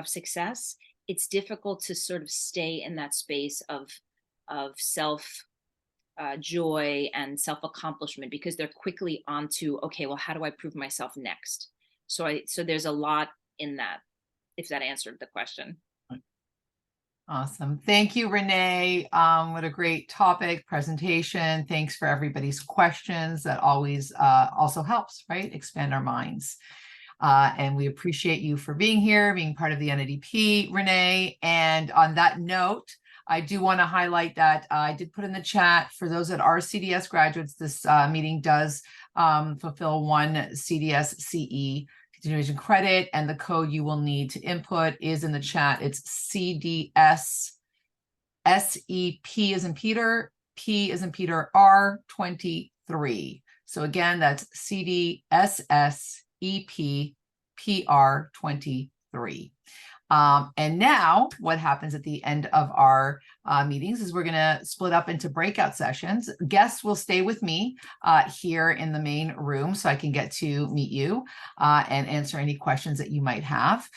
success, it's difficult to sort of stay in that space of self joy and self accomplishment, because they're quickly onto, okay, well, how do I prove myself next? So there's a lot in that, if that answered the question. Awesome. Thank you, Renee. What a great topic presentation. Thanks for everybody's questions. That always also helps, right? Expand our minds. And we appreciate you for being here, being part of the NADP, Renee. And on that note, I do want to highlight that I did put in the chat for those that are CDS graduates, this meeting does fulfill one CDS CE continuation credit, and the code you will need to input is in the chat. It's CDS SEP as in Peter, P as in Peter, R23. So again, that's CDSS EP PR23. And now what happens at the end of our meetings is we're going to split up into breakout sessions. Guests will stay with me here in the main room so I can get to meet you and answer any questions that you might have.